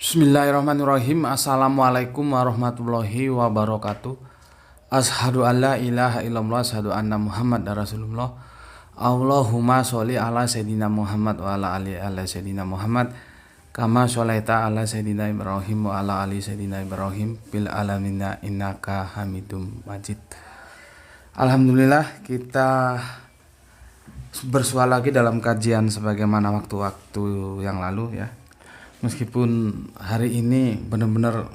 Bismillahirrahmanirrahim. Assalamualaikum warahmatullahi wabarakatuh. Ashadu an la ilaha illallah, ashadu anna Muhammad Rasulullah. Allahumma sholli ala sayyidina Muhammad wa ala ali ala sayyidina Muhammad kama sholaita ala sayyidina Ibrahim wa ala ali sayyidina Ibrahim bil alamina innaka hamidum majid. Alhamdulillah, kita bersua lagi dalam kajian sebagaimana waktu-waktu yang lalu ya. Meskipun hari ini benar-benar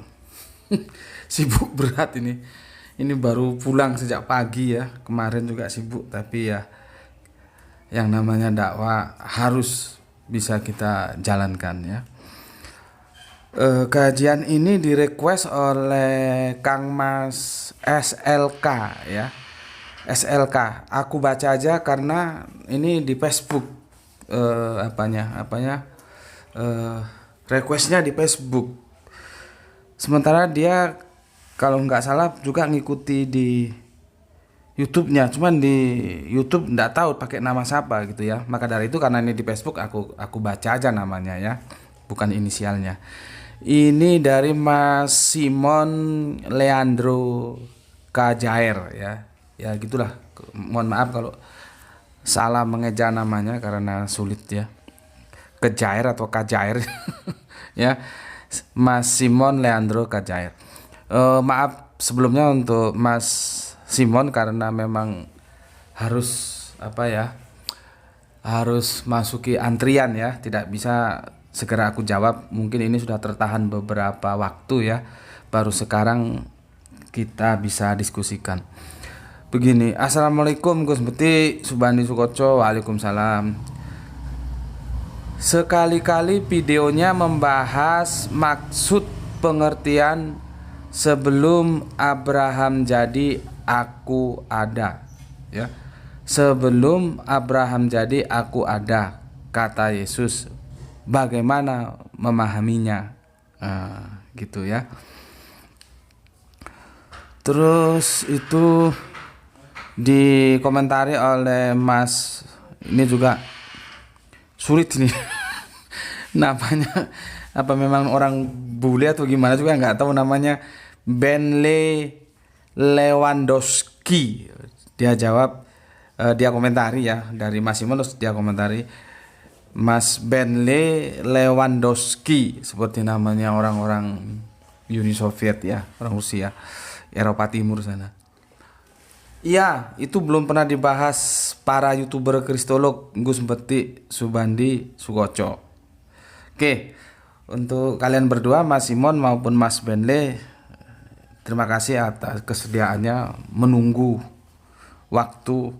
sibuk berat ini. Ini baru pulang sejak pagi ya. Kemarin juga sibuk, tapi ya yang namanya dakwah harus bisa kita jalankan ya. Kajian ini direquest oleh Kang Mas SLK ya. SLK. Aku baca aja karena ini di Facebook requestnya di Facebook. Sementara dia kalau nggak salah juga ngikuti di YouTube-nya, cuman di YouTube nggak tahu pakai nama siapa gitu ya. Maka dari itu karena ini di Facebook aku baca aja namanya ya, bukan inisialnya. Ini dari Mas Simon Leandro Kajair ya. Ya gitulah. Mohon maaf kalau salah mengeja namanya karena sulit ya. Kejair atau Kajair ya, Mas Simon Leandro Kajair. Maaf sebelumnya untuk Mas Simon karena memang harus harus masuki antrian ya, tidak bisa segera aku jawab. Mungkin ini sudah tertahan beberapa waktu ya, baru sekarang kita bisa diskusikan. Begini, Assalamualaikum Gus Beti Subandi Sukoco. Waalaikumsalam. Sekali-kali videonya membahas maksud pengertian sebelum Abraham jadi aku ada ya. Sebelum Abraham jadi aku ada, kata Yesus. Bagaimana memahaminya? Gitu ya. Terus itu dikomentari oleh Mas, ini juga sulit nih namanya, apa memang orang bule atau gimana juga nggak tahu namanya. Benle Lewandowski, dia jawab, dia komentari ya dari Mas Simon, terus dia komentari Mas Benle Lewandowski, seperti namanya orang-orang Uni Soviet ya, orang Rusia, Eropa Timur sana. Iya, itu belum pernah dibahas para YouTuber kristolog Gus Beti Subandi Sukoco. Oke, untuk kalian berdua, Mas Simon maupun Mas Benle, terima kasih atas kesediaannya menunggu waktu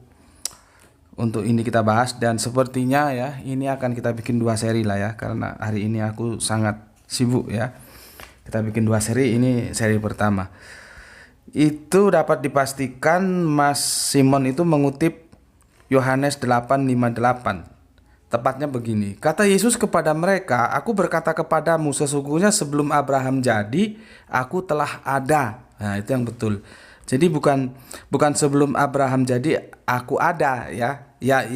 untuk ini kita bahas. Dan sepertinya ya, ini akan kita bikin 2 seri lah ya, karena hari ini aku sangat sibuk ya. Kita bikin 2 seri, ini seri pertama. Itu dapat dipastikan Mas Simon itu mengutip Yohanes 8:58. Tepatnya begini, kata Yesus kepada mereka, aku berkata kepadamu sesungguhnya sebelum Abraham jadi, aku telah ada. Nah itu yang betul. Jadi bukan sebelum Abraham jadi aku ada ya. Ya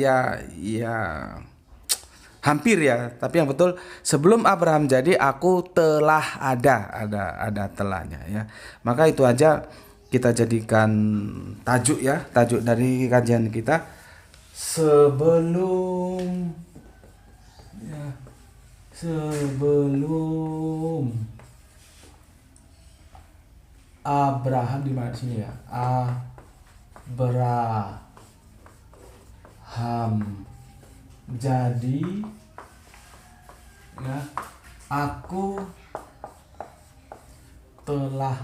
hampir ya, tapi yang betul sebelum Abraham jadi aku telah ada telahnya ya. Maka itu aja kita jadikan tajuk ya, tajuk dari kajian kita sebelum Abraham, di mana sini ya, Abraham jadi ya, aku telah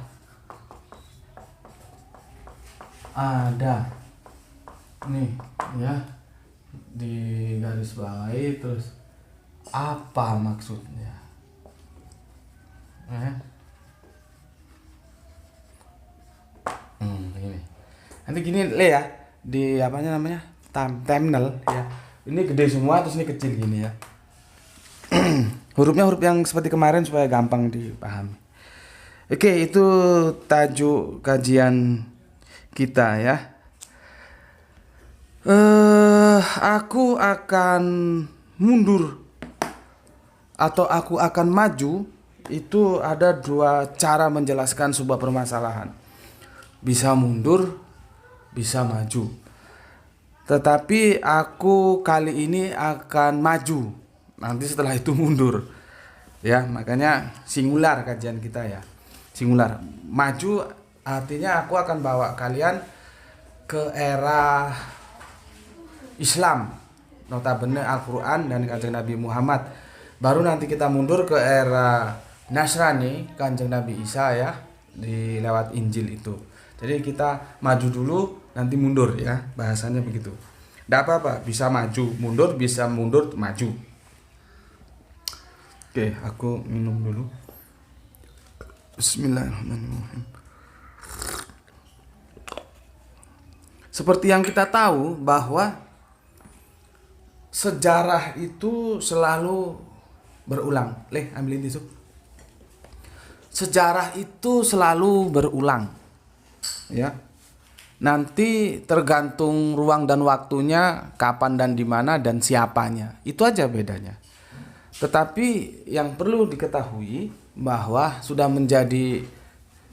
ada. Nih ya, di garis bawahi, terus apa maksudnya ini. Nanti gini le ya, di namanya thumbnail ya, ini gede semua terus ini kecil gini ya. Hurufnya huruf yang seperti kemarin supaya gampang dipahami. Oke, itu tajuk kajian kita ya. Aku akan mundur atau aku akan maju itu ada dua cara menjelaskan sebuah permasalahan. Bisa mundur, bisa maju. Tetapi aku kali ini akan maju. Nanti setelah itu mundur. Ya, makanya singular kajian kita ya. Singular. Maju artinya aku akan bawa kalian ke era Islam, notabene Al-Quran dan Kanjeng Nabi Muhammad. Baru nanti kita mundur ke era Nasrani, Kanjeng Nabi Isa ya, di lewat Injil itu. Jadi kita maju dulu, nanti mundur ya, bahasanya begitu. Tidak apa-apa, bisa maju, mundur, maju. Oke, aku minum dulu. Bismillahirrahmanirrahim. Seperti yang kita tahu bahwa sejarah itu selalu berulang. Ambilin tisu. Sejarah itu selalu berulang. Ya. Nanti tergantung ruang dan waktunya, kapan dan di mana dan siapanya. Itu aja bedanya. Tetapi yang perlu diketahui bahwa sudah menjadi,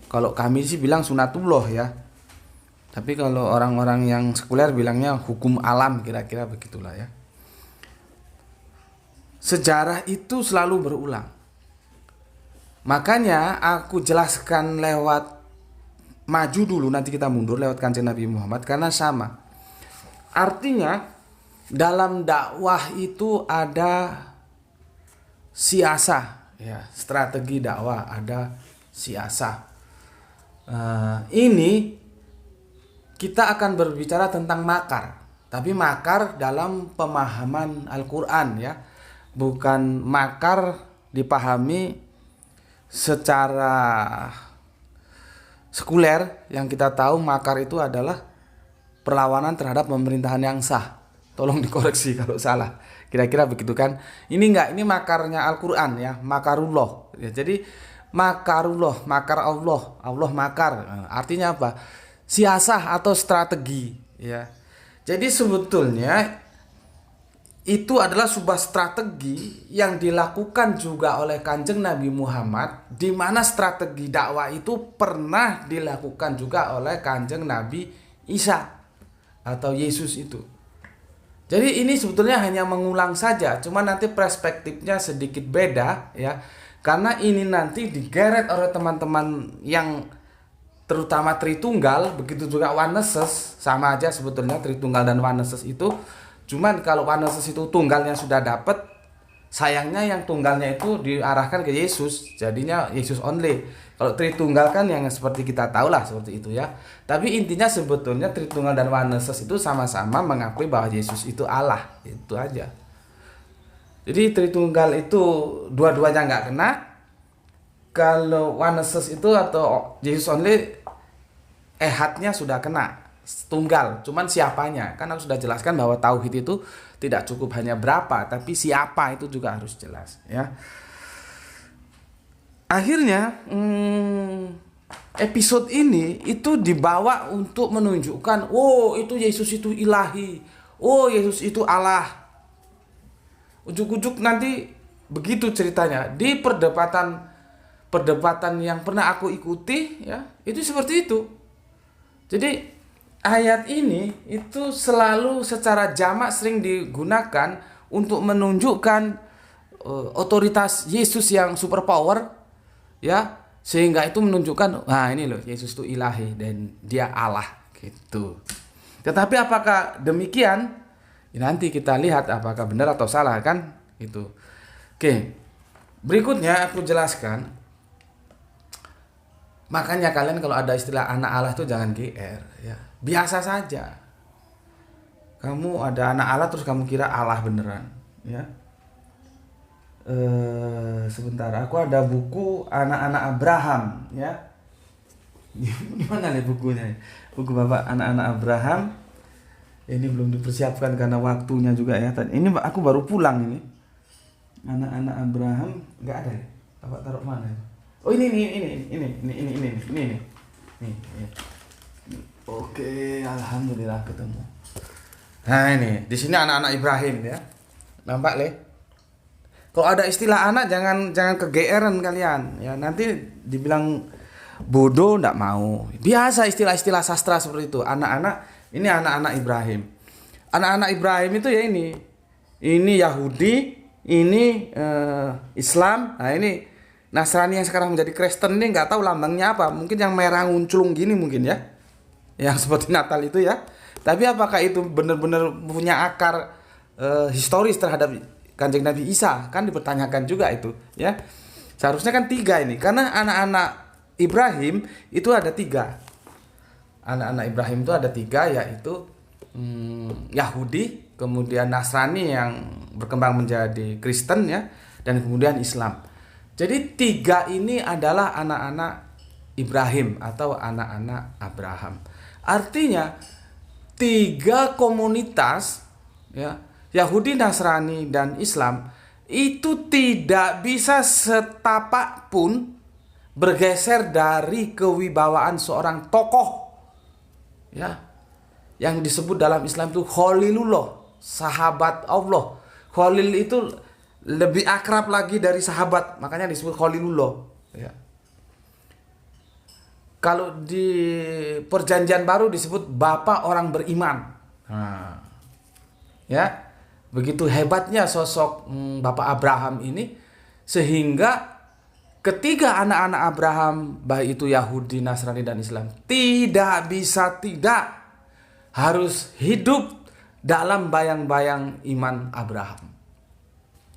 kalau kami sih bilang sunatullah ya. Tapi kalau orang-orang yang sekuler bilangnya hukum alam, kira-kira begitulah ya. Sejarah itu selalu berulang. Makanya aku jelaskan lewat maju dulu, nanti kita mundur lewat Kanjeng Nabi Muhammad, karena sama. Artinya dalam dakwah itu ada siasah, ya, strategi dakwah, ada siasah. Ini kita akan berbicara tentang makar, tapi makar dalam pemahaman Al-Quran ya. Bukan makar dipahami secara sekuler. Yang kita tahu makar itu adalah perlawanan terhadap pemerintahan yang sah. Tolong dikoreksi kalau salah. Kira-kira begitu kan. Ini enggak, ini makarnya Al-Quran ya, makarullah ya. Jadi makarullah, makar Allah, Allah makar. Artinya apa? Siasah atau strategi ya. Jadi sebetulnya itu adalah sebuah strategi yang dilakukan juga oleh Kanjeng Nabi Muhammad, di mana strategi dakwah itu pernah dilakukan juga oleh Kanjeng Nabi Isa atau Yesus itu. Jadi ini sebetulnya hanya mengulang saja, cuma nanti perspektifnya sedikit beda ya. Karena ini nanti digeret oleh teman-teman yang terutama Tritunggal, begitu juga Oneses, sama aja sebetulnya Tritunggal dan Oneses itu. Cuman kalau Oneses itu tunggalnya sudah dapat, sayangnya yang tunggalnya itu diarahkan ke Yesus, jadinya Yesus only. Kalau Tritunggal kan yang seperti kita tahu lah seperti itu ya. Tapi intinya sebetulnya Tritunggal dan Oneses itu sama-sama mengakui bahwa Yesus itu Allah, itu aja. Jadi Tritunggal itu dua-duanya nggak kena. Kalau Oneses itu atau Yesus only, ehadnya sudah kena. Tunggal, cuman siapanya, kan aku sudah jelaskan bahwa tauhid itu tidak cukup hanya berapa, tapi siapa itu juga harus jelas ya. Akhirnya episode ini itu dibawa untuk menunjukkan, oh itu Yesus itu ilahi, oh Yesus itu Allah. Ujuk-ujuk nanti begitu ceritanya di perdebatan yang pernah aku ikuti ya, itu seperti itu. Jadi ayat ini itu selalu secara jamak sering digunakan untuk menunjukkan otoritas Yesus yang super power ya, sehingga itu menunjukkan, nah ini loh Yesus itu ilahi dan dia Allah gitu. Tetapi apakah demikian? Ya, nanti kita lihat apakah benar atau salah kan itu. Oke. Berikutnya aku jelaskan. Makanya kalian kalau ada istilah anak Allah itu jangan GR ya. Biasa saja. Kamu ada anak Allah terus kamu kira Allah beneran ya. Sebentar, aku ada buku anak-anak Abraham ya. Di mana nih bukunya? Buku Bapak anak-anak Abraham. Ini belum dipersiapkan karena waktunya juga ya. Ini aku baru pulang ini. Anak-anak Abraham nggak ada ya. Bapak taruh mana? Oh ini. Nih. Oke, alhamdulillah ketemu. Nah ini, di sini anak-anak Ibrahim ya. Nampak le? Kalau ada istilah anak jangan kegeeran kalian ya, nanti dibilang bodoh ndak mau. Biasa istilah-istilah sastra seperti itu. Anak-anak ini anak-anak Ibrahim. Anak-anak Ibrahim itu ya ini Yahudi, ini Islam, nah ini Nasrani yang sekarang menjadi Kristen ini nggak tahu lambangnya apa. Mungkin yang merah ngunclung gini mungkin ya, yang seperti Natal itu ya. Tapi apakah itu benar-benar punya akar historis terhadap Kanjeng Nabi Isa? Kan dipertanyakan juga itu ya. Seharusnya kan 3 ini, karena anak-anak Ibrahim itu ada 3. Anak-anak Ibrahim itu ada 3, yaitu Yahudi, kemudian Nasrani yang berkembang menjadi Kristen ya, dan kemudian Islam. Jadi 3 ini adalah anak-anak Ibrahim atau anak-anak Abraham. Artinya 3 komunitas ya, Yahudi, Nasrani, dan Islam itu tidak bisa setapak pun bergeser dari kewibawaan seorang tokoh ya, yang disebut dalam Islam itu Khalilullah, sahabat Allah. Khalil itu lebih akrab lagi dari sahabat, makanya disebut Khalilullah ya. Kalau di Perjanjian Baru disebut bapak orang beriman. Nah, ya. Begitu hebatnya sosok Bapak Abraham ini, sehingga ketiga anak-anak Abraham, baik itu Yahudi, Nasrani, dan Islam, tidak bisa tidak harus hidup dalam bayang-bayang iman Abraham.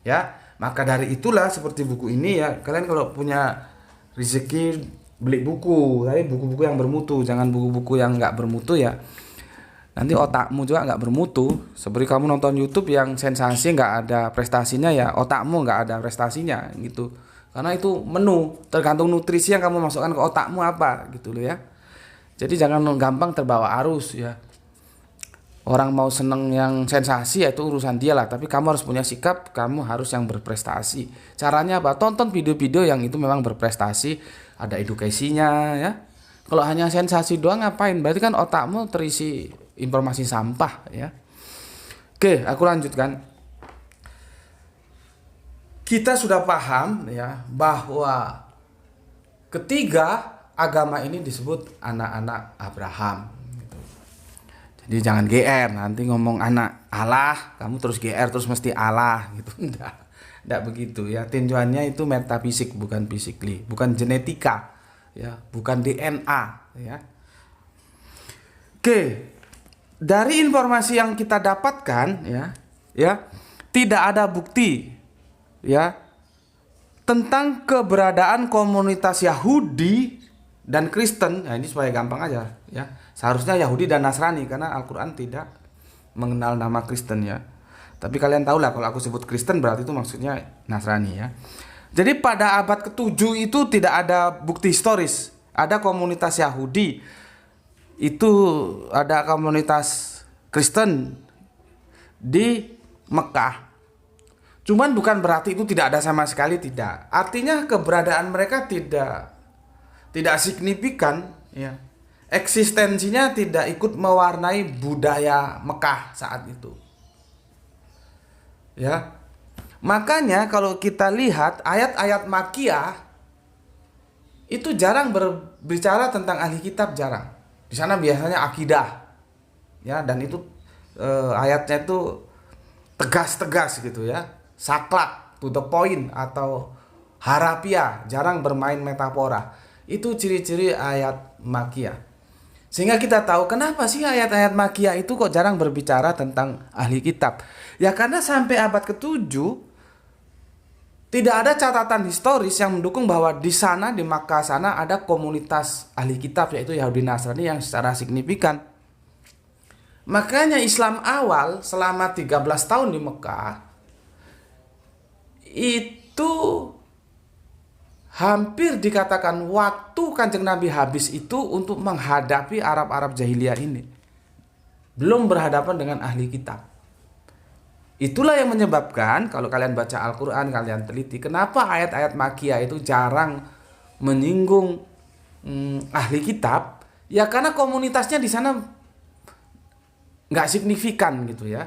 Ya, maka dari itulah seperti buku ini ya, kalian kalau punya rezeki beli buku, tapi buku-buku yang bermutu, jangan buku-buku yang nggak bermutu ya. Nanti otakmu juga nggak bermutu. Seperti kamu nonton YouTube yang sensasi nggak ada prestasinya ya, otakmu nggak ada prestasinya gitu. Karena itu menu, tergantung nutrisi yang kamu masukkan ke otakmu apa gitu loh ya. Jadi jangan gampang terbawa arus ya. Orang mau seneng yang sensasi ya itu urusan dia lah, tapi kamu harus punya sikap, kamu harus yang berprestasi. Caranya apa? Tonton video-video yang itu memang berprestasi, ada edukasinya ya. Kalau hanya sensasi doang ngapain? Berarti kan otakmu terisi informasi sampah ya. Oke, aku lanjutkan. Kita sudah paham ya bahwa ketiga agama ini disebut anak-anak Abraham gitu. Jadi jangan GR, nanti ngomong anak Allah, kamu terus GR terus mesti Allah gitu. Enggak begitu ya. Tinjauannya itu metafisik, bukan physically, bukan genetika ya, bukan DNA ya. Oke. Dari informasi yang kita dapatkan ya, tidak ada bukti ya tentang keberadaan komunitas Yahudi dan Kristen. Nah, ini supaya gampang aja ya. Seharusnya Yahudi dan Nasrani, karena Al-Qur'an tidak mengenal nama Kristen ya. Tapi kalian tahu lah, kalau aku sebut Kristen berarti itu maksudnya Nasrani ya. Jadi pada abad ke-7 itu tidak ada bukti historis. Ada komunitas Yahudi, itu ada komunitas Kristen di Mekah. Cuman bukan berarti itu tidak ada sama sekali, tidak. Artinya keberadaan mereka tidak signifikan ya. Eksistensinya tidak ikut mewarnai budaya Mekah saat itu. Ya. Makanya kalau kita lihat ayat-ayat Makkiyah itu jarang berbicara tentang ahli kitab, jarang. Di sana biasanya akidah, ya, dan itu ayatnya itu tegas-tegas gitu ya, saklek, to the point atau harafiah, jarang bermain metafora. Itu ciri-ciri ayat Makkiyah. Sehingga kita tahu kenapa sih ayat-ayat Makkiyah itu kok jarang berbicara tentang ahli kitab. Ya karena sampai abad ke-7 tidak ada catatan historis yang mendukung bahwa di sana, di Makkah sana, ada komunitas ahli kitab, yaitu Yahudi Nasrani yang secara signifikan. Makanya Islam awal selama 13 tahun di Mekah itu hampir dikatakan waktu Kanjeng Nabi habis itu untuk menghadapi Arab-Arab jahiliyah ini. Belum berhadapan dengan ahli kitab. Itulah yang menyebabkan kalau kalian baca Al-Quran, kalian teliti kenapa ayat-ayat Makkiyah itu jarang menyinggung ahli kitab. Ya karena komunitasnya di sana nggak signifikan gitu ya.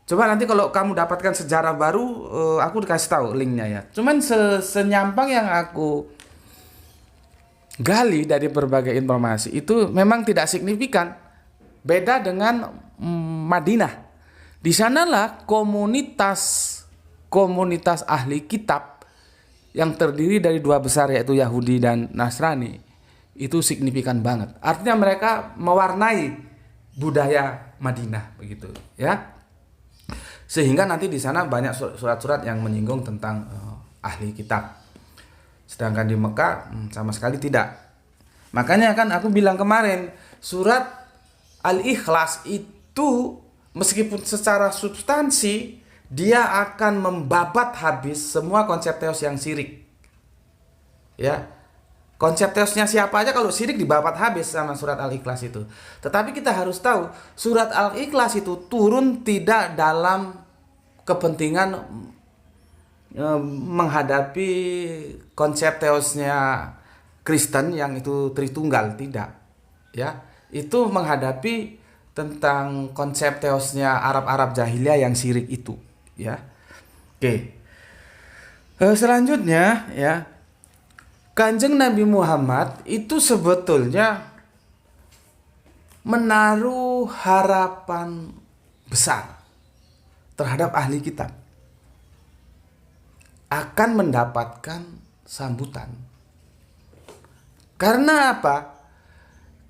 Coba nanti kalau kamu dapatkan sejarah baru, aku dikasih tahu linknya ya. Cuman senyampang yang aku gali dari berbagai informasi itu memang tidak signifikan. Beda dengan Madinah. Di sanalah komunitas ahli kitab yang terdiri dari dua besar yaitu Yahudi dan Nasrani itu signifikan banget. Artinya mereka mewarnai budaya Madinah begitu ya. Sehingga nanti di sana banyak surat-surat yang menyinggung tentang ahli kitab. Sedangkan di Mekah sama sekali tidak. Makanya kan aku bilang kemarin, surat Al-Ikhlas itu meskipun secara substansi dia akan membabat habis semua konsep teos yang syirik. Ya. Konsep teosnya siapa aja kalau syirik dibabat habis sama surat Al-Ikhlas itu. Tetapi kita harus tahu, surat Al-Ikhlas itu turun tidak dalam kepentingan menghadapi konsep teosnya Kristen yang itu Tritunggal, tidak. Ya, itu menghadapi tentang konsep teosnya Arab-Arab jahiliyah yang syirik itu, ya. Oke. Selanjutnya ya, Kanjeng Nabi Muhammad itu sebetulnya menaruh harapan besar terhadap ahli kitab akan mendapatkan sambutan. Karena apa?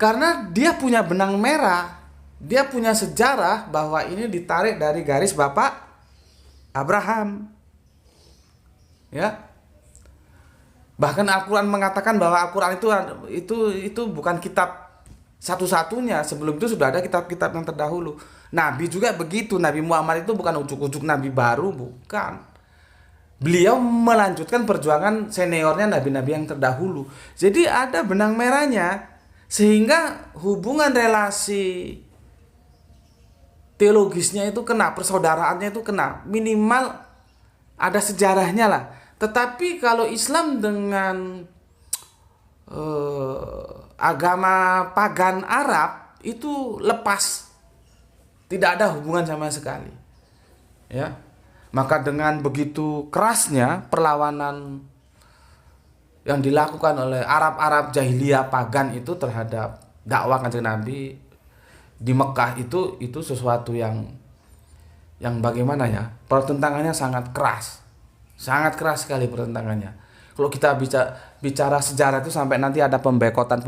Karena dia punya benang merah, dia punya sejarah bahwa ini ditarik dari garis Bapak Abraham. Ya. Bahkan Al-Quran mengatakan bahwa Al-Quran itu bukan kitab satu-satunya. Sebelum itu sudah ada kitab-kitab yang terdahulu. Nabi juga begitu. Nabi Muhammad itu bukan ujuk-ujuk nabi baru, bukan. Beliau melanjutkan perjuangan seniornya nabi-nabi yang terdahulu. Jadi ada benang merahnya, sehingga hubungan relasi teologisnya itu kena, persaudaraannya itu kena. Minimal ada sejarahnya lah. Tetapi kalau Islam dengan agama pagan Arab itu lepas, tidak ada hubungan sama sekali, ya. Maka dengan begitu kerasnya perlawanan yang dilakukan oleh Arab-Arab jahiliyah pagan itu terhadap dakwah Kanjeng Nabi di Mekah itu sesuatu yang bagaimana ya, pertentangannya sangat keras. Sangat keras sekali pertentangannya. Kalau kita bicara sejarah itu sampai nanti ada pembekotan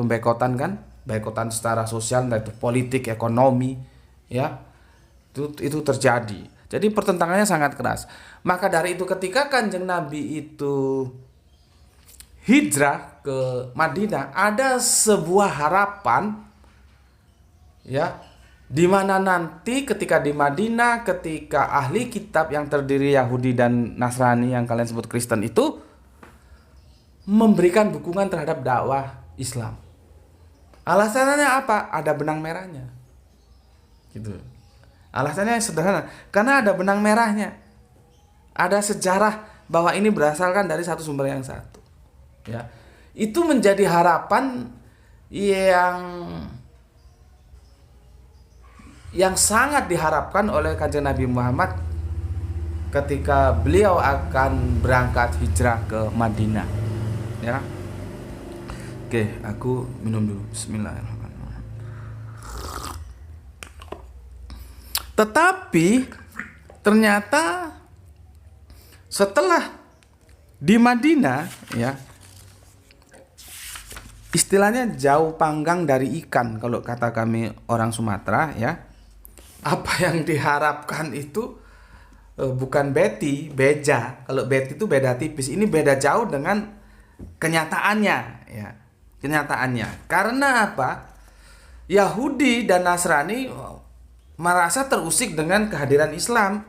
kan, boikotan secara sosial, entah itu politik, ekonomi, ya, itu terjadi. Jadi pertentangannya sangat keras. Maka dari itu ketika Kanjeng Nabi itu hijrah ke Madinah, ada sebuah harapan, ya, di mana nanti ketika di Madinah, ketika ahli kitab yang terdiri Yahudi dan Nasrani yang kalian sebut Kristen itu memberikan dukungan terhadap dakwah Islam. Alasannya apa? Ada benang merahnya. Gitu. Alasannya sederhana, karena ada benang merahnya. Ada sejarah bahwa ini berasalkan dari satu sumber yang satu. Ya. Itu menjadi harapan yang sangat diharapkan oleh Kanjeng Nabi Muhammad ketika beliau akan berangkat hijrah ke Madinah, ya. Oke, aku minum dulu. Bismillahirrahmanirrahim. Tetapi ternyata setelah di Madinah, ya, istilahnya jauh panggang dari ikan kalau kata kami orang Sumatera, ya. Apa yang diharapkan itu bukan beja. Kalau beti itu beda tipis. Ini beda jauh dengan kenyataannya, ya. Kenyataannya. Karena apa? Yahudi dan Nasrani merasa terusik dengan kehadiran Islam.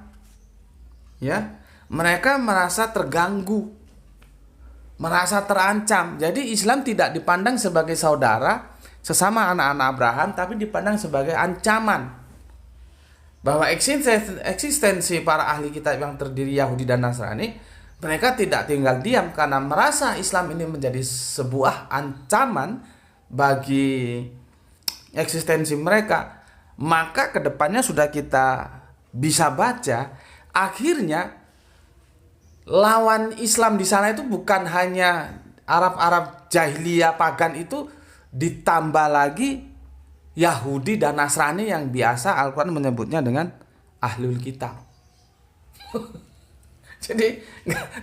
Ya. Mereka merasa terganggu, merasa terancam. Jadi Islam tidak dipandang sebagai saudara sesama anak-anak Abraham, tapi dipandang sebagai ancaman. Bahwa eksistensi para ahli kitab yang terdiri Yahudi dan Nasrani, mereka tidak tinggal diam karena merasa Islam ini menjadi sebuah ancaman bagi eksistensi mereka. Maka kedepannya sudah kita bisa baca, akhirnya lawan Islam di sana itu bukan hanya Arab-Arab jahiliyah pagan itu, ditambah lagi Yahudi dan Nasrani yang biasa Al-Quran menyebutnya dengan ahlul kitab. Jadi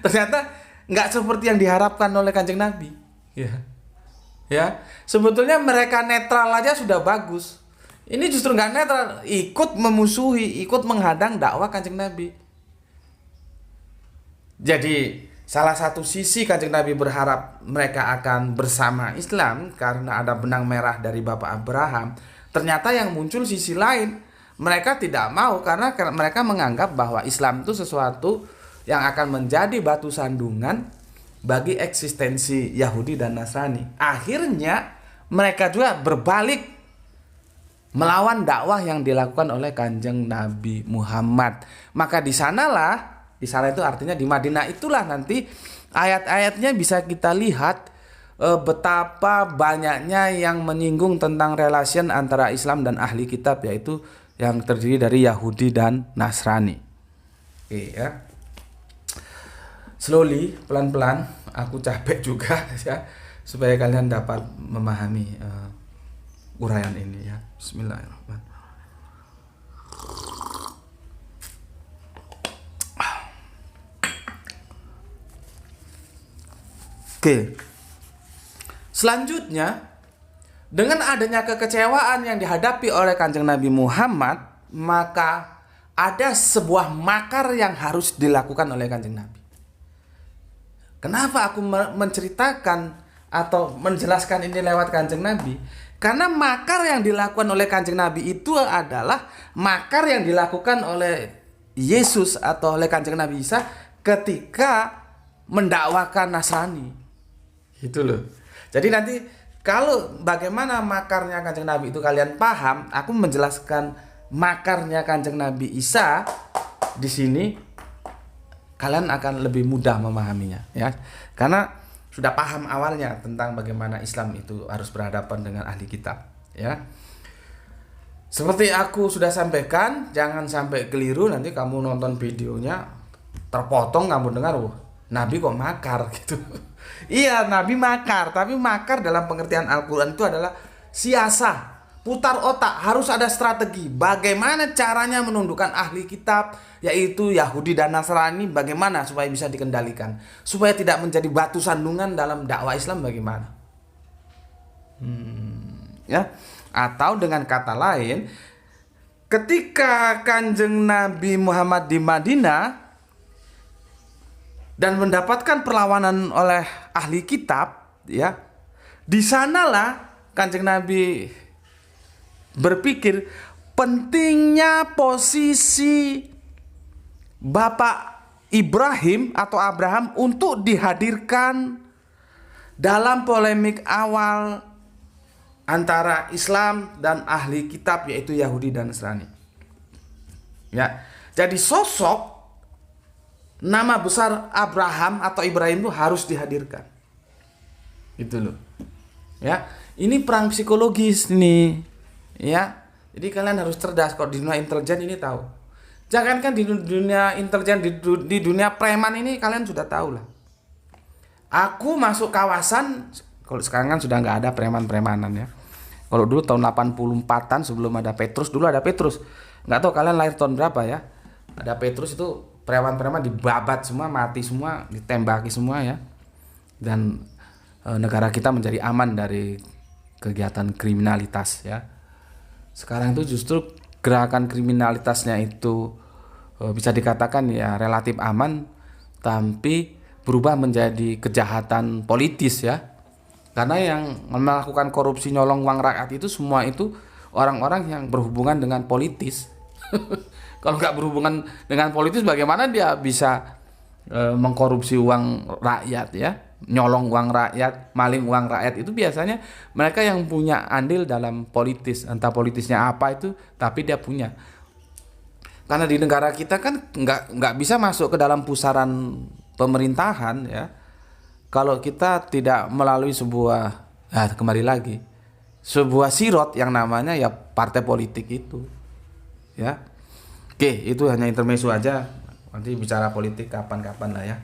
ternyata nggak seperti yang diharapkan oleh Kanjeng Nabi. Ya, sebetulnya mereka netral aja sudah bagus. Ini justru nggak netral, ikut memusuhi, ikut menghadang dakwah Kanjeng Nabi. Jadi salah satu sisi Kanjeng Nabi berharap mereka akan bersama Islam karena ada benang merah dari Bapak Abraham. Ternyata yang muncul sisi lain, mereka tidak mau karena mereka menganggap bahwa Islam itu sesuatu yang akan menjadi batu sandungan bagi eksistensi Yahudi dan Nasrani. Akhirnya mereka juga berbalik melawan dakwah yang dilakukan oleh Kanjeng Nabi Muhammad. Maka di sana itu artinya di Madinah itulah nanti ayat-ayatnya bisa kita lihat betapa banyaknya yang menyinggung tentang relasi antara Islam dan ahli kitab, yaitu yang terdiri dari Yahudi dan Nasrani. Oke ya. Slowly, pelan-pelan, aku capek juga ya, supaya kalian dapat memahami uraian ini ya. Bismillahirrahmanirrahim. Oke. Selanjutnya, dengan adanya kekecewaan yang dihadapi oleh Kanjeng Nabi Muhammad, maka ada sebuah makar yang harus dilakukan oleh Kanjeng Nabi. Kenapa aku menceritakan atau menjelaskan ini lewat Kanjeng Nabi? Karena makar yang dilakukan oleh Kanjeng Nabi itu adalah makar yang dilakukan oleh Yesus atau oleh Kanjeng Nabi Isa ketika mendakwakan Nasrani. Gitu loh. Jadi nanti kalau bagaimana makarnya Kanjeng Nabi itu kalian paham, aku menjelaskan makarnya Kanjeng Nabi Isa di sini, kalian akan lebih mudah memahaminya ya. Karena sudah paham awalnya tentang bagaimana Islam itu harus berhadapan dengan ahli kitab ya. Seperti aku sudah sampaikan, jangan sampai keliru nanti kamu nonton videonya terpotong, kamu dengar Nabi kok makar gitu. Iya, Nabi makar, tapi makar dalam pengertian Al-Quran itu adalah siasah, putar otak, harus ada strategi. Bagaimana caranya menundukkan ahli kitab, yaitu Yahudi dan Nasrani, bagaimana supaya bisa dikendalikan, supaya tidak menjadi batu sandungan dalam dakwah Islam, bagaimana? Ya, atau dengan kata lain, ketika Kanjeng Nabi Muhammad di Madinah dan mendapatkan perlawanan oleh ahli kitab, ya, di sanalah Kanjeng Nabi berpikir pentingnya posisi Bapak Ibrahim atau Abraham untuk dihadirkan dalam polemik awal antara Islam dan ahli kitab, yaitu Yahudi dan Nasrani. Ya, jadi sosok nama besar Abraham atau Ibrahim itu harus dihadirkan. Itu loh. Ya, ini perang psikologis nih. Ya. Jadi kalian harus cerdas kalau di dunia intelijen ini tahu. Jangankan di dunia intelijen, di dunia preman ini kalian sudah tahu lah. Aku masuk kawasan, kalau sekarang kan sudah nggak ada preman-premanan ya. Kalau dulu tahun 84-an sebelum ada Petrus, dulu ada Petrus. Nggak tahu kalian lahir tahun berapa ya. Ada Petrus itu preman-preman dibabat semua, mati semua, ditembaki semua ya. Dan negara kita menjadi aman dari kegiatan kriminalitas ya. Sekarang itu justru gerakan kriminalitasnya itu bisa dikatakan ya relatif aman, tapi berubah menjadi kejahatan politis ya. Karena yang melakukan korupsi nyolong uang rakyat itu semua itu orang-orang yang berhubungan dengan politis. Kalau nggak berhubungan dengan politis, bagaimana dia bisa mengkorupsi uang rakyat ya, nyolong uang rakyat, maling uang rakyat? Itu biasanya mereka yang punya andil dalam politis, entah politisnya apa itu, tapi dia punya. Karena di negara kita kan nggak bisa masuk ke dalam pusaran pemerintahan ya, kalau kita tidak melalui sebuah, kembali lagi, sebuah sirot yang namanya ya partai politik itu ya. Oke, itu hanya intermezzo aja. Nanti bicara politik kapan-kapan lah ya.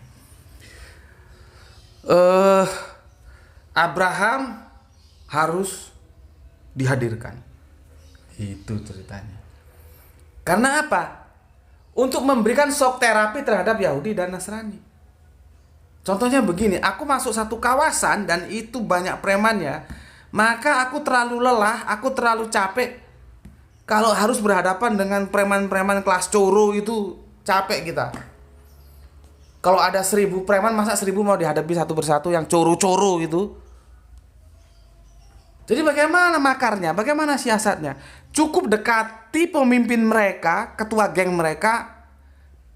Abraham harus dihadirkan. Itu ceritanya. Karena apa? Untuk memberikan shock terapi terhadap Yahudi dan Nasrani. Contohnya begini, aku masuk satu kawasan dan itu banyak premannya, maka aku terlalu lelah, aku terlalu capek. Kalau harus berhadapan dengan preman-preman kelas coro itu capek kita. Kalau ada 1000 preman, masa 1000 mau dihadapi satu persatu yang coro-coro gitu. Jadi bagaimana makarnya, bagaimana siasatnya? Cukup dekati pemimpin mereka, ketua geng mereka,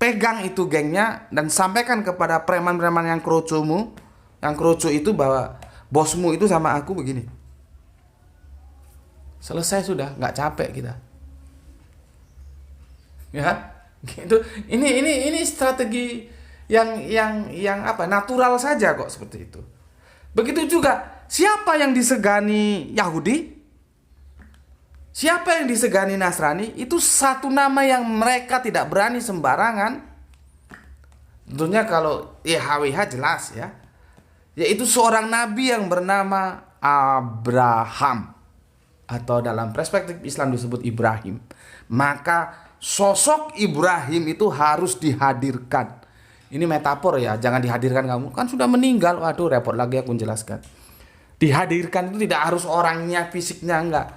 pegang itu gengnya dan sampaikan kepada preman-preman yang krocomu, yang kroco itu bahwa bosmu itu sama aku begini. Selesai sudah, nggak capek kita. Ya, gitu. Ini strategi yang apa? Natural saja kok seperti itu. Begitu juga, siapa yang disegani Yahudi? Siapa yang disegani Nasrani? Itu satu nama yang mereka tidak berani sembarangan. Tentunya kalau YHWH jelas ya. Yaitu seorang nabi yang bernama Abraham. Atau dalam perspektif Islam disebut Ibrahim. Maka sosok Ibrahim itu harus dihadirkan. Ini metafor ya, jangan dihadirkan kamu. Kan sudah meninggal, waduh repot lagi aku menjelaskan. Dihadirkan itu tidak harus orangnya, fisiknya, enggak.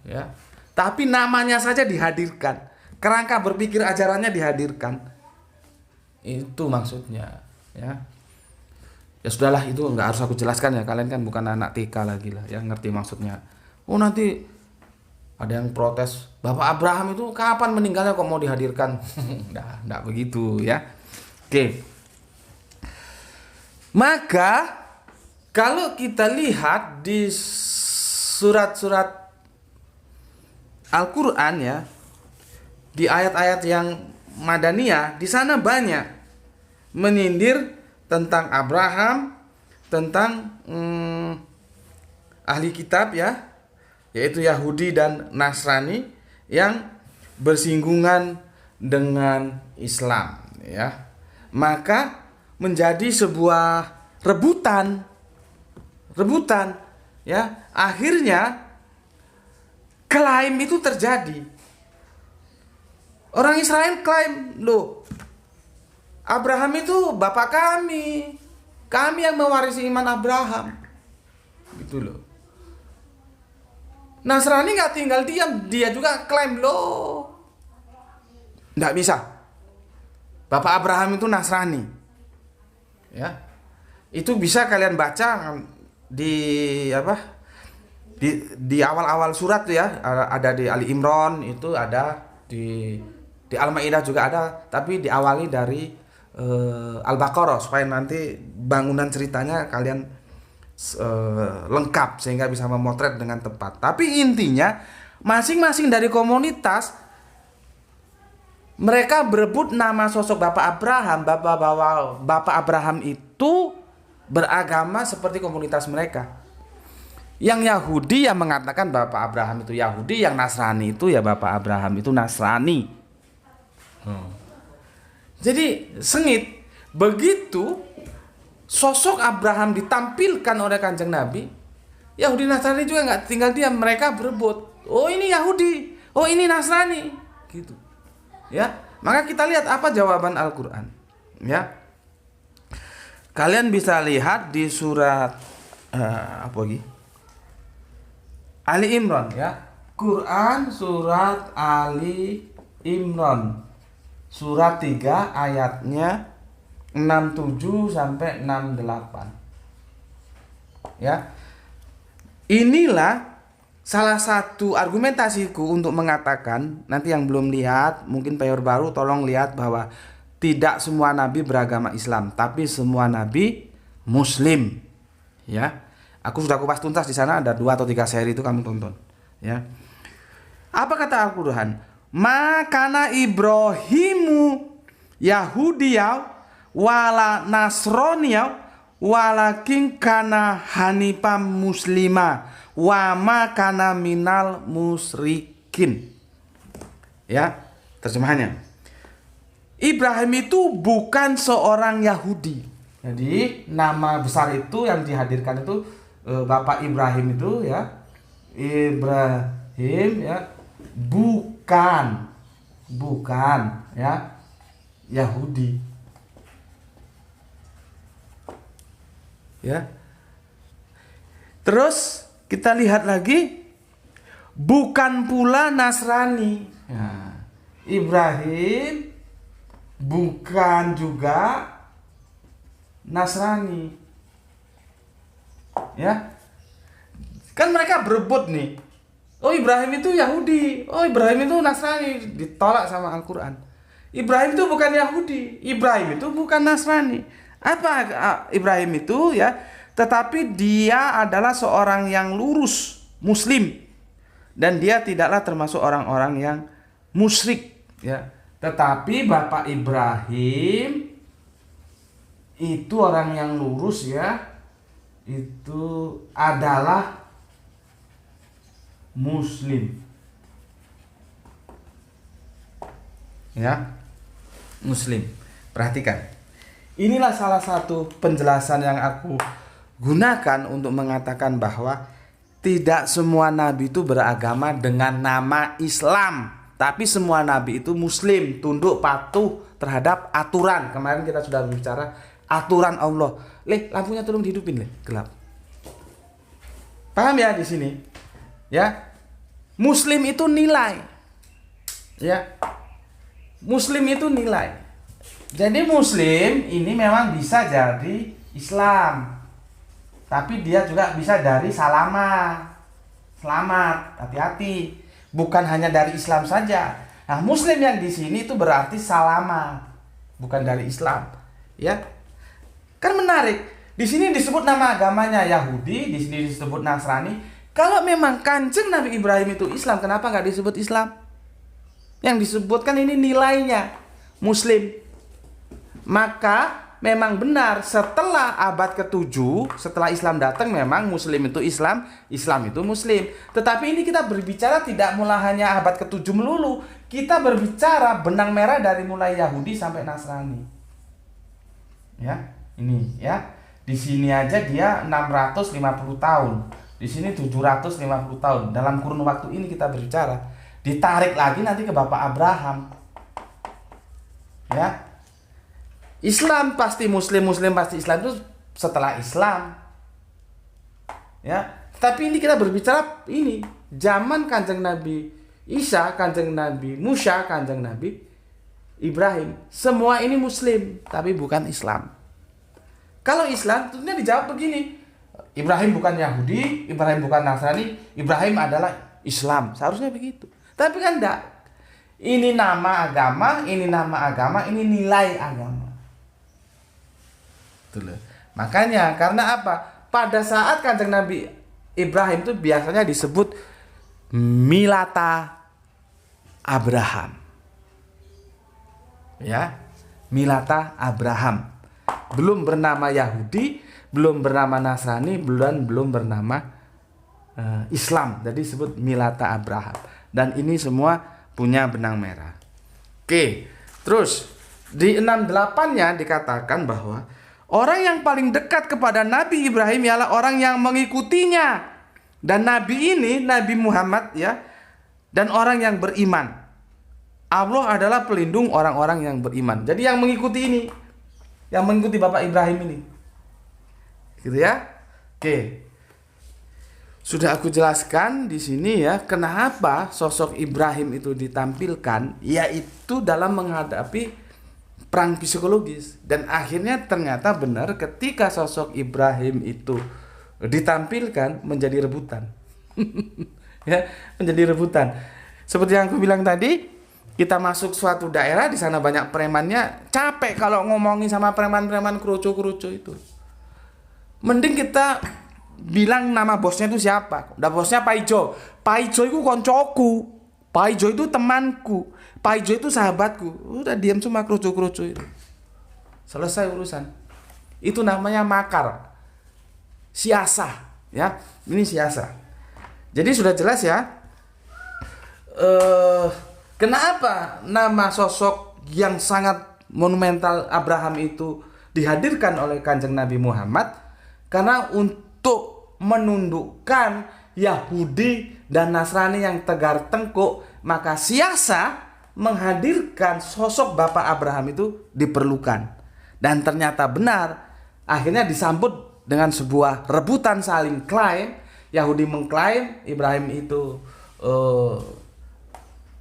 Ya, tapi namanya saja dihadirkan, kerangka berpikir ajarannya dihadirkan, itu maksudnya ya. Ya sudahlah, itu nggak harus aku jelaskan ya, kalian kan bukan anak TK lagi lah yang ngerti maksudnya. Oh nanti ada yang protes, Bapak Abraham itu kapan meninggalnya kok mau dihadirkan? Nggak begitu ya. Oke, maka kalau kita lihat di surat-surat Al-Quran ya, di ayat-ayat yang Madaniyah, di sana banyak menyindir tentang Abraham, tentang ahli kitab ya, yaitu Yahudi dan Nasrani yang bersinggungan dengan Islam ya. Maka menjadi sebuah rebutan ya. Akhirnya klaim itu terjadi. Orang Israel klaim, loh, Abraham itu bapak kami. Kami yang mewarisi iman Abraham. Gitu loh. Nasrani gak tinggal diam, dia juga klaim, loh. Nggak bisa. Bapak Abraham itu Nasrani. Ya. Itu bisa kalian baca di apa? Di awal-awal surat tuh ya, ada di Ali Imran, itu ada di Al-Maidah juga ada, tapi diawali dari Al-Baqarah supaya nanti bangunan ceritanya kalian lengkap sehingga bisa memotret dengan tepat. Tapi intinya masing-masing dari komunitas mereka berebut nama sosok Bapak Abraham. Bapak Abraham itu beragama seperti komunitas mereka. Yang Yahudi yang mengatakan Bapak Abraham itu Yahudi, yang Nasrani itu ya Bapak Abraham itu Nasrani. Jadi sengit. Begitu sosok Abraham ditampilkan oleh Kanjeng Nabi, Yahudi Nasrani juga nggak tinggal diam, mereka berebut. Oh ini Yahudi, oh ini Nasrani, gitu. Ya, maka kita lihat apa jawaban Al-Quran. Ya, kalian bisa lihat di surat apa lagi? Ali Imran ya. Quran surat Ali Imran. Surat 3 ayatnya 67 sampai 68. Ya. Inilah salah satu argumentasiku untuk mengatakan, nanti yang belum lihat, mungkin player baru tolong lihat bahwa tidak semua nabi beragama Islam, tapi semua nabi Muslim. Ya. Aku sudah kupas tuntas di sana, ada 2 atau 3 seri itu kamu tonton. Ya. Apa kata Al-Quran? Makana Ibrahimu Yahudiya wala Nasroniya walakin kana hanifam muslima wa ma kana minal musrikin. Ya. Terjemahannya, Ibrahim itu bukan seorang Yahudi. Jadi nama besar itu yang dihadirkan itu Bapak Ibrahim itu ya, Ibrahim ya, bukan ya Yahudi. Ya. Terus kita lihat lagi, bukan pula Nasrani. Ya. Ibrahim bukan juga Nasrani. Ya. Kan mereka berebut nih. Oh, Ibrahim itu Yahudi. Oh, Ibrahim itu Nasrani. Ditolak sama Al-Quran. Ibrahim itu bukan Yahudi. Ibrahim itu bukan Nasrani. Apa Ibrahim itu ya? Tetapi dia adalah seorang yang lurus, Muslim, dan dia tidaklah termasuk orang-orang yang musyrik, ya. Tetapi Bapak Ibrahim itu orang yang lurus, ya, itu adalah Muslim, ya, Muslim. Perhatikan, inilah salah satu penjelasan yang aku gunakan untuk mengatakan bahwa tidak semua nabi itu beragama dengan nama Islam, tapi semua nabi itu Muslim, tunduk patuh terhadap aturan. Kemarin kita sudah berbicara aturan Allah. Lampunya tolong dihidupin, gelap. Paham ya di sini? Ya. Muslim itu nilai. Ya. Muslim itu nilai. Jadi Muslim ini memang bisa jadi Islam, tapi dia juga bisa dari selamat, hati-hati. Bukan hanya dari Islam saja. Nah, Muslim yang di sini itu berarti selamat, bukan dari Islam. Ya, kan menarik. Di sini disebut nama agamanya Yahudi, di sini disebut Nasrani. Kalau memang Kanjeng Nabi Ibrahim itu Islam, kenapa nggak disebut Islam? Yang disebutkan ini nilainya Muslim. Maka memang benar setelah abad ke-7, setelah Islam datang, memang Muslim itu Islam, Islam itu Muslim. Tetapi ini kita berbicara tidak mulai hanya abad ke-7 melulu. Kita berbicara benang merah dari mulai Yahudi sampai Nasrani. Ya, ini ya. Di sini aja dia 650 tahun. Di sini 750 tahun. Dalam kurun waktu ini kita berbicara. Ditarik lagi nanti ke Bapak Abraham. Ya. Islam pasti Muslim, Muslim pasti Islam, itu setelah Islam. Ya, tapi ini kita berbicara ini zaman Kanjeng Nabi Isa, Kanjeng Nabi Musa, Kanjeng Nabi Ibrahim. Semua ini Muslim, tapi bukan Islam. Kalau Islam tentunya dijawab begini. Ibrahim bukan Yahudi, Ibrahim bukan Nasrani, Ibrahim adalah Islam. Seharusnya begitu. Tapi kan enggak. Ini nama agama, ini nama agama, ini nilai agama. Makanya karena apa? Pada saat Kanjeng Nabi Ibrahim itu biasanya disebut Milata Abraham. Ya, Milata Abraham. Belum bernama Yahudi, belum bernama Nasrani, belum bernama Islam. Jadi disebut Milata Abraham. Dan ini semua punya benang merah. Oke, terus di 68-nya dikatakan bahwa orang yang paling dekat kepada Nabi Ibrahim ialah orang yang mengikutinya. Dan Nabi ini, Nabi Muhammad ya, dan orang yang beriman. Allah adalah pelindung orang-orang yang beriman. Jadi yang mengikuti ini, yang mengikuti Bapak Ibrahim ini. Gitu ya. Oke. Sudah aku jelaskan di sini ya, kenapa sosok Ibrahim itu ditampilkan, yaitu dalam menghadapi perang psikologis. Dan akhirnya ternyata benar ketika sosok Ibrahim itu ditampilkan menjadi rebutan. Ya, menjadi rebutan. Seperti yang aku bilang tadi, kita masuk suatu daerah, di sana banyak premannya, capek kalau ngomongin sama preman-preman kerucu-kerucu itu. Mending kita bilang nama bosnya itu siapa. Udah bosnya Pak Ijo. Pak Ijo itu koncoku. Pak Ijo itu temanku. Pak Ijo itu sahabatku. Udah diam cuma kerucu-kerucu itu. Selesai urusan. Itu namanya makar. Siasah, ya. Ini siasah. Jadi sudah jelas ya. Kenapa nama sosok yang sangat monumental Abraham itu dihadirkan oleh Kanjeng Nabi Muhammad? Karena untuk menundukkan Yahudi dan Nasrani yang tegar tengkuk, maka siasa menghadirkan sosok Bapak Abraham itu diperlukan. Dan ternyata benar, akhirnya disambut dengan sebuah rebutan saling klaim. Yahudi mengklaim Ibrahim itu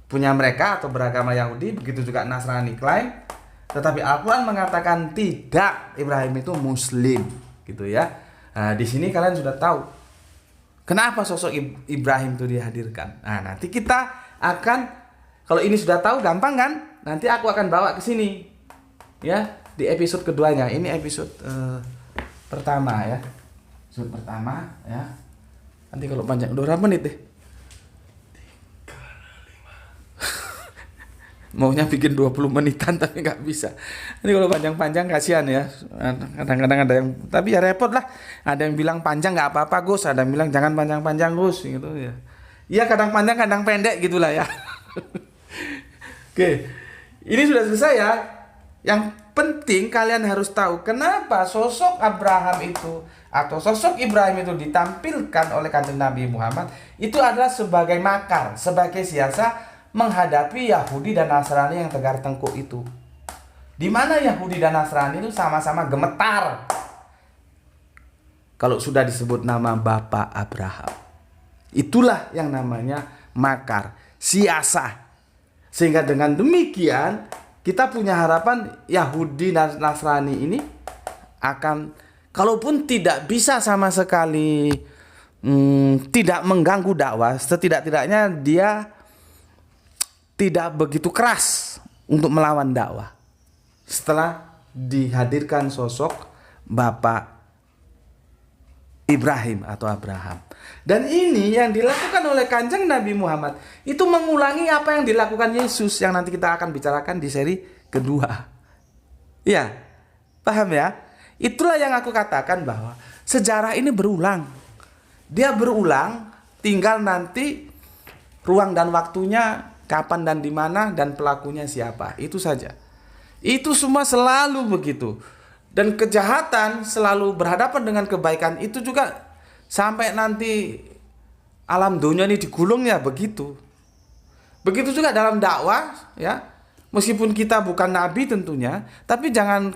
punya mereka atau beragama Yahudi, begitu juga Nasrani klaim. Tetapi Al-Quran mengatakan tidak, Ibrahim itu Muslim, gitu ya. Nah, di sini kalian sudah tahu kenapa sosok Ibrahim itu dihadirkan. Nah, nanti kita akan, kalau ini sudah tahu gampang kan? Nanti aku akan bawa ke sini, ya, di episode keduanya. Ini episode pertama ya, episode pertama ya. Nanti kalau panjang, udah berapa menit deh? Maunya bikin 20 menitan tapi nggak bisa. Ini kalau panjang-panjang kasihan ya. Kadang-kadang ada yang, tapi ya repot lah. Ada yang bilang panjang nggak apa-apa Gus, ada yang bilang jangan panjang-panjang Gus, gitu ya. Iya, kadang panjang kadang pendek gitulah ya. Oke, ini sudah selesai ya. Yang penting kalian harus tahu kenapa sosok Abraham itu atau sosok Ibrahim itu ditampilkan oleh Kanjeng Nabi Muhammad itu adalah sebagai makar, sebagai siasat menghadapi Yahudi dan Nasrani yang tegar tengkuk itu. Di mana Yahudi dan Nasrani itu sama-sama gemetar kalau sudah disebut nama Bapak Abraham. Itulah yang namanya makar, siasah. Sehingga dengan demikian kita punya harapan Yahudi dan Nasrani ini akan, kalaupun tidak bisa sama sekali tidak mengganggu dakwah, setidak-tidaknya dia tidak begitu keras untuk melawan dakwah setelah dihadirkan sosok Bapak Ibrahim atau Abraham. Dan ini yang dilakukan oleh Kanjeng Nabi Muhammad itu mengulangi apa yang dilakukan Yesus yang nanti kita akan bicarakan di seri kedua. Ya, paham ya? Itulah yang aku katakan bahwa sejarah ini berulang. Dia berulang, tinggal nanti ruang dan waktunya kapan dan di mana dan pelakunya siapa. Itu saja. Itu semua selalu begitu. Dan kejahatan selalu berhadapan dengan kebaikan itu juga sampai nanti alam dunia ini digulung ya begitu. Begitu juga dalam dakwah ya. Meskipun kita bukan nabi tentunya, tapi jangan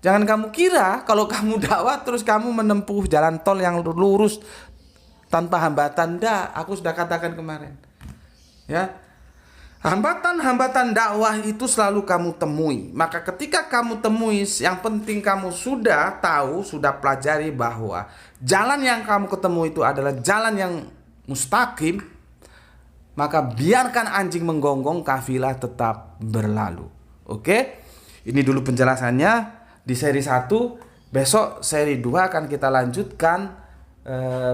kamu kira kalau kamu dakwah terus kamu menempuh jalan tol yang lurus tanpa hambatan. Nggak, aku sudah katakan kemarin. Ya. Hambatan-hambatan dakwah itu selalu kamu temui. Maka ketika kamu temui, yang penting kamu sudah tahu, sudah pelajari bahwa jalan yang kamu ketemu itu adalah jalan yang mustaqim. Maka biarkan anjing menggonggong, kafilah tetap berlalu. Oke? Ini dulu penjelasannya di seri 1. Besok seri 2 akan kita lanjutkan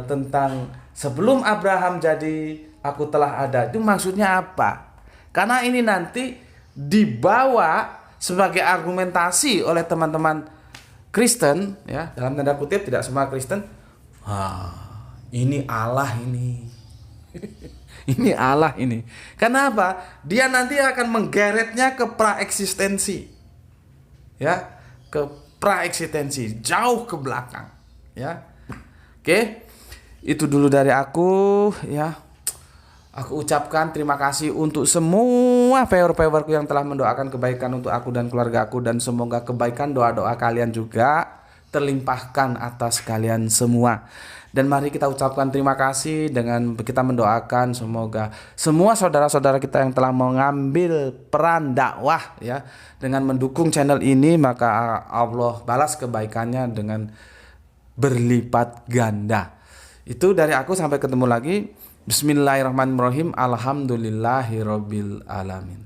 tentang sebelum Abraham jadi aku telah ada. Itu maksudnya apa? Karena ini nanti dibawa sebagai argumentasi oleh teman-teman Kristen, ya, dalam tanda kutip, tidak semua Kristen. Ini Allah ini. Ini Allah ini. Kenapa? Dia nanti akan menggeretnya ke praeksistensi. Ya, ke praeksistensi, jauh ke belakang, ya. Oke. Itu dulu dari aku, ya. Aku ucapkan terima kasih untuk semua viewer-viewerku yang telah mendoakan kebaikan untuk aku dan keluarga aku. Dan semoga kebaikan doa-doa kalian juga terlimpahkan atas kalian semua. Dan mari kita ucapkan terima kasih dengan kita mendoakan semoga semua saudara-saudara kita yang telah mengambil peran dakwah ya, dengan mendukung channel ini, maka Allah balas kebaikannya dengan berlipat ganda. Itu dari aku, sampai ketemu lagi. Bismillahirrahmanirrahim. Alhamdulillahirabbil alamin.